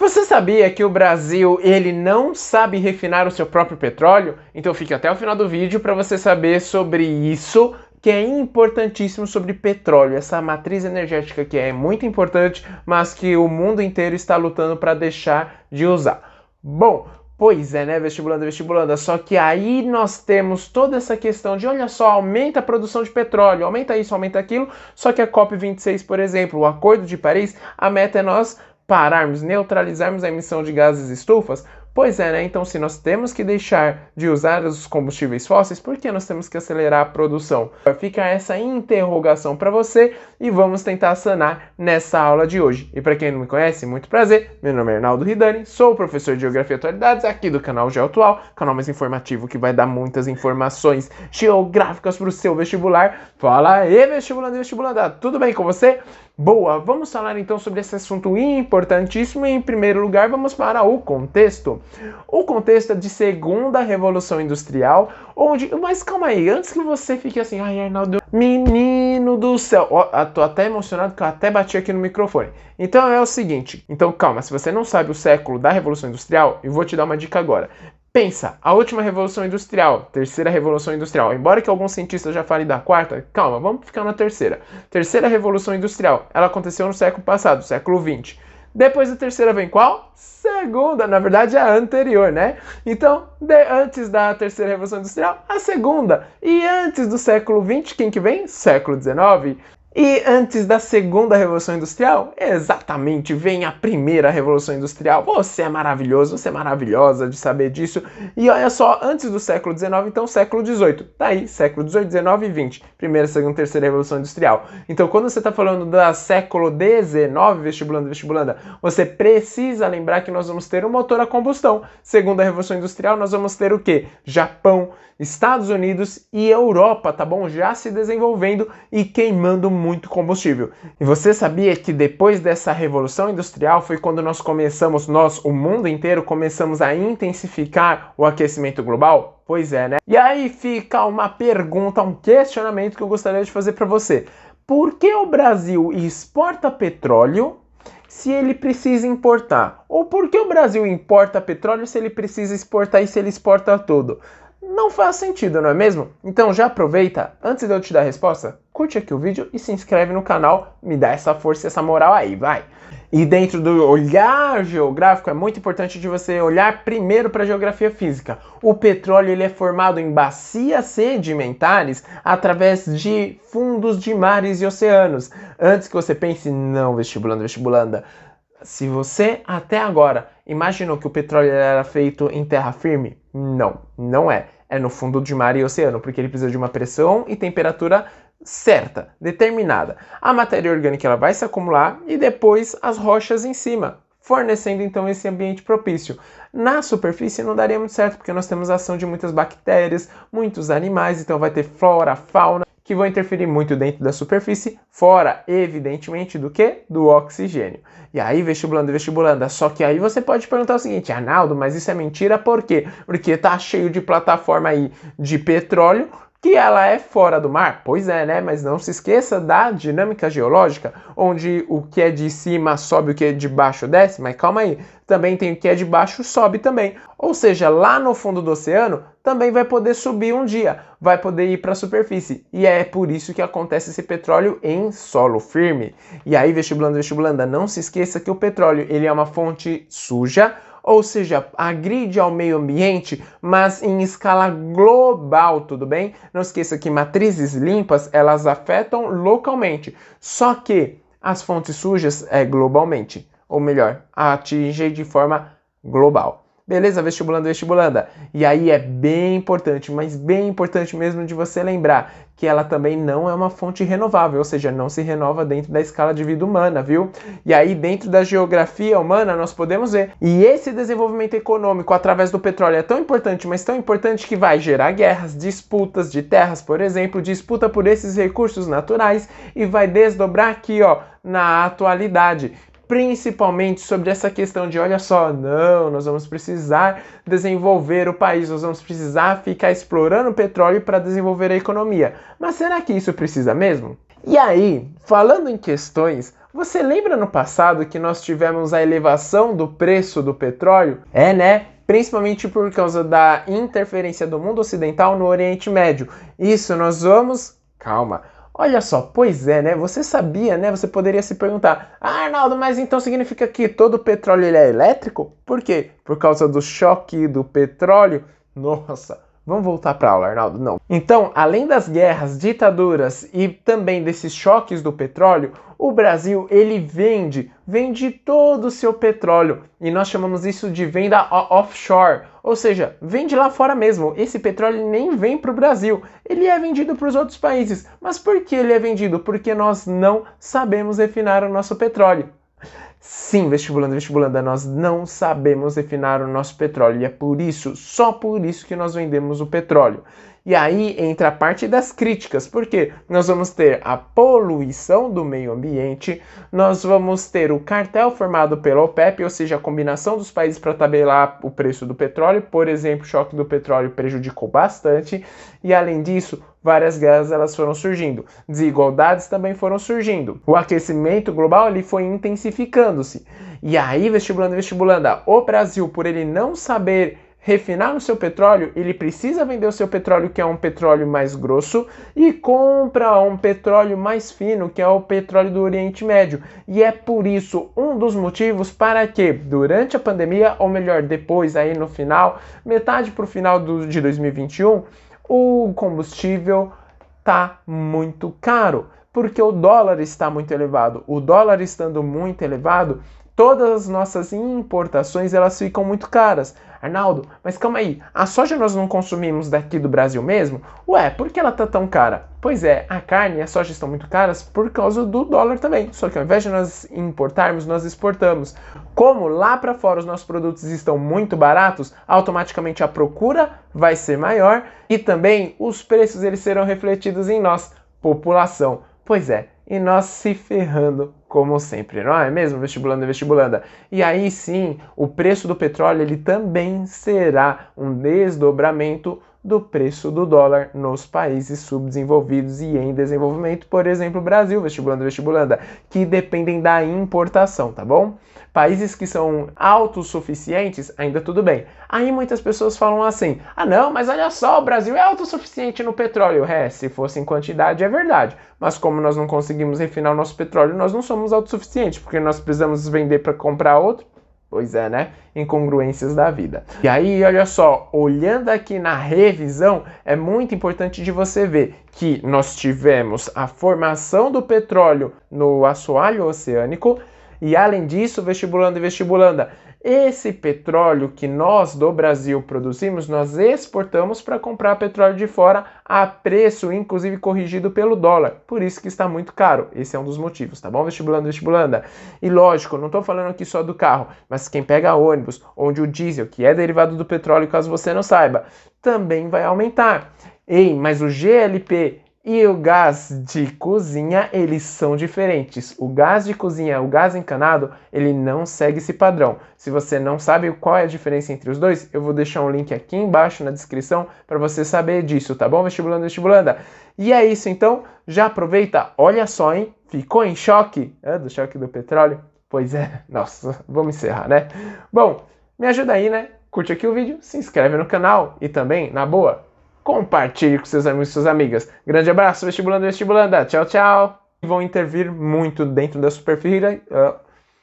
Você sabia que o Brasil, ele não sabe refinar o seu próprio petróleo? Então fique até o final do vídeo para você saber sobre isso, que é importantíssimo, sobre petróleo, essa matriz energética que é muito importante, mas que o mundo inteiro está lutando para deixar de usar. Bom, pois é, né, vestibulanda, só que aí nós temos toda essa questão de, olha só, aumenta a produção de petróleo, aumenta isso, aumenta aquilo, só que a COP26, por exemplo, o Acordo de Paris, a meta é nós pararmos, neutralizarmos a emissão de gases estufas. Pois é, né? Então, se nós temos que deixar de usar os combustíveis fósseis, por que nós temos que acelerar a produção? Fica essa interrogação para você e vamos tentar sanar nessa aula de hoje. E para quem não me conhece, muito prazer, meu nome é Arnaldo Ridani, sou professor de Geografia e Atualidades aqui do canal GeoAtual, canal mais informativo que vai dar muitas informações geográficas para o seu vestibular. Fala aí, vestibulando e vestibulanda, tudo bem com você? Boa, vamos falar então sobre esse assunto importantíssimo e, em primeiro lugar, vamos para o contexto. O contexto é de segunda revolução industrial, onde... Mas calma aí, antes que você fique assim, ai Arnaldo, menino do céu, ó, tô até emocionado que eu até bati aqui no microfone. Então é o seguinte, então calma, se você não sabe o século da revolução industrial, eu vou te dar uma dica agora. Pensa, a última revolução industrial, terceira revolução industrial, embora que alguns cientistas já falem da quarta, calma, vamos ficar na terceira. Terceira revolução industrial, ela aconteceu no século passado, século XX. Depois da terceira vem qual? Segunda, na verdade é a anterior, né? Então, antes da terceira revolução industrial, a segunda. E antes do século XX, quem que vem? Século XIX. E antes da segunda revolução industrial, exatamente, vem a primeira revolução industrial. Você é maravilhoso, você é maravilhosa de saber disso. E olha só, antes do século XIX, então século XVIII. Tá aí, século XVIII, XIX e XX. Primeira, segunda, terceira revolução industrial. Então, quando você está falando da século XIX, vestibulanda, você precisa lembrar que nós vamos ter um motor a combustão. Segunda revolução industrial, nós vamos ter o quê? Japão, Estados Unidos e Europa, tá bom? Já se desenvolvendo e queimando muito combustível. E você sabia que depois dessa revolução industrial foi quando nós, o mundo inteiro, começamos a intensificar o aquecimento global? Pois é, né? E aí fica uma pergunta, um questionamento que eu gostaria de fazer para você. Por que o Brasil exporta petróleo se ele precisa importar? Ou por que o Brasil importa petróleo se ele precisa exportar e se ele exporta tudo? Não faz sentido, não é mesmo? Então já aproveita, antes de eu te dar a resposta, curte aqui o vídeo e se inscreve no canal, me dá essa força e essa moral aí, vai! E dentro do olhar geográfico é muito importante de você olhar primeiro para a geografia física. O petróleo ele é formado em bacias sedimentares através de fundos de mares e oceanos. Antes que você pense, não, vestibulanda, se você até agora imaginou que o petróleo era feito em terra firme, não é. É no fundo de mar e oceano, porque ele precisa de uma pressão e temperatura certa, determinada. A matéria orgânica ela vai se acumular e depois as rochas em cima, fornecendo então esse ambiente propício. Na superfície não daria muito certo, porque nós temos a ação de muitas bactérias, muitos animais, então vai ter flora, fauna, que vão interferir muito dentro da superfície, fora, evidentemente, do que? Do oxigênio. E aí, vestibulanda, só que aí você pode perguntar o seguinte, Arnaldo, mas isso é mentira por quê? Porque tá cheio de plataforma aí de petróleo, que ela é fora do mar? Pois é, né? Mas não se esqueça da dinâmica geológica, onde o que é de cima sobe, o que é de baixo desce, mas calma aí, também tem o que é de baixo sobe também. Ou seja, lá no fundo do oceano também vai poder subir um dia, vai poder ir para a superfície. E é por isso que acontece esse petróleo em solo firme. E aí, vestibulanda, não se esqueça que o petróleo ele é uma fonte suja, ou seja, agride ao meio ambiente, mas em escala global, tudo bem? Não esqueça que matrizes limpas, elas afetam localmente, só que as fontes sujas é globalmente, ou melhor, atingem de forma global. Beleza, vestibulanda? E aí é bem importante, mas bem importante mesmo de você lembrar que ela também não é uma fonte renovável, ou seja, não se renova dentro da escala de vida humana, viu? E aí dentro da geografia humana nós podemos ver. E esse desenvolvimento econômico através do petróleo é tão importante, mas tão importante que vai gerar guerras, disputas de terras, por exemplo, disputa por esses recursos naturais e vai desdobrar aqui, ó, na atualidade. Principalmente sobre essa questão de, olha só, não, nós vamos precisar desenvolver o país, nós vamos precisar ficar explorando o petróleo para desenvolver a economia. Mas será que isso precisa mesmo? E aí, falando em questões Você lembra no passado que nós tivemos a elevação do preço do petróleo? É, né? Principalmente por causa da interferência do mundo ocidental no Oriente Médio. Isso nós vamos... Calma. Olha só, pois é, né? Você sabia, né? Você poderia se perguntar, Arnaldo, mas então significa que todo o petróleo ele é elétrico? Por quê? Por causa do choque do petróleo? Nossa, vamos voltar para a aula, Arnaldo? Não. Então, além das guerras, ditaduras e também desses choques do petróleo, o Brasil, ele vende todo o seu petróleo. E nós chamamos isso de venda offshore. Ou seja, vende lá fora mesmo. Esse petróleo nem vem para o Brasil. Ele é vendido para os outros países. Mas por que ele é vendido? Porque nós não sabemos refinar o nosso petróleo. Sim, vestibulanda, nós não sabemos refinar o nosso petróleo. E é por isso, só por isso que nós vendemos o petróleo. E aí entra a parte das críticas, porque nós vamos ter a poluição do meio ambiente, nós vamos ter o cartel formado pela OPEP, ou seja, a combinação dos países para tabelar o preço do petróleo. Por exemplo, o choque do petróleo prejudicou bastante, e além disso, várias guerras elas foram surgindo, desigualdades também foram surgindo, o aquecimento global ele foi intensificando-se. E aí, vestibulanda, o Brasil, por ele não saber refinar o seu petróleo, ele precisa vender o seu petróleo, que é um petróleo mais grosso, e compra um petróleo mais fino, que é o petróleo do Oriente Médio. E é por isso um dos motivos para que, durante a pandemia, ou melhor, depois aí no final, metade para o final de 2021, o combustível tá muito caro, porque o dólar está muito elevado. O dólar estando muito elevado, todas as nossas importações elas ficam muito caras. Arnaldo, mas calma aí, a soja nós não consumimos daqui do Brasil mesmo? Ué, por que ela tá tão cara? Pois é, a carne e a soja estão muito caras por causa do dólar também. Só que ao invés de nós importarmos, nós exportamos. Como lá para fora os nossos produtos estão muito baratos, automaticamente a procura vai ser maior e também os preços eles serão refletidos em nós, população. Pois é, e nós se ferrando como sempre, não é mesmo, vestibulanda? E aí sim, o preço do petróleo ele também será um desdobramento do preço do dólar nos países subdesenvolvidos e em desenvolvimento, por exemplo, o Brasil, vestibulanda, que dependem da importação, tá bom? Países que são autossuficientes, ainda tudo bem. Aí muitas pessoas falam assim, não, mas olha só, o Brasil é autossuficiente no petróleo. Se fosse em quantidade é verdade, mas como nós não conseguimos refinar o nosso petróleo, nós não somos autossuficientes, porque nós precisamos vender para comprar outro. Pois é, né? Incongruências da vida. E aí, olha só, olhando aqui na revisão, é muito importante de você ver que nós tivemos a formação do petróleo no assoalho oceânico e, além disso, vestibulanda, esse petróleo que nós do Brasil produzimos, nós exportamos para comprar petróleo de fora a preço, inclusive corrigido pelo dólar. Por isso que está muito caro. Esse é um dos motivos, tá bom, vestibulanda? E lógico, não estou falando aqui só do carro, mas quem pega ônibus, onde o diesel, que é derivado do petróleo, caso você não saiba, também vai aumentar. Ei, mas o GLP e o gás de cozinha, eles são diferentes. O gás de cozinha, o gás encanado, ele não segue esse padrão. Se você não sabe qual é a diferença entre os dois, eu vou deixar um link aqui embaixo na descrição para você saber disso, tá bom, vestibulanda? E é isso então, já aproveita, olha só, hein? Ficou em choque? Do choque do petróleo? Pois é, nossa, vamos encerrar, né? Bom, me ajuda aí, né? Curte aqui o vídeo, se inscreve no canal e também, na boa, compartilhe com seus amigos e suas amigas. Grande abraço, vestibulanda. Tchau, tchau. Vão intervir muito dentro da superfície.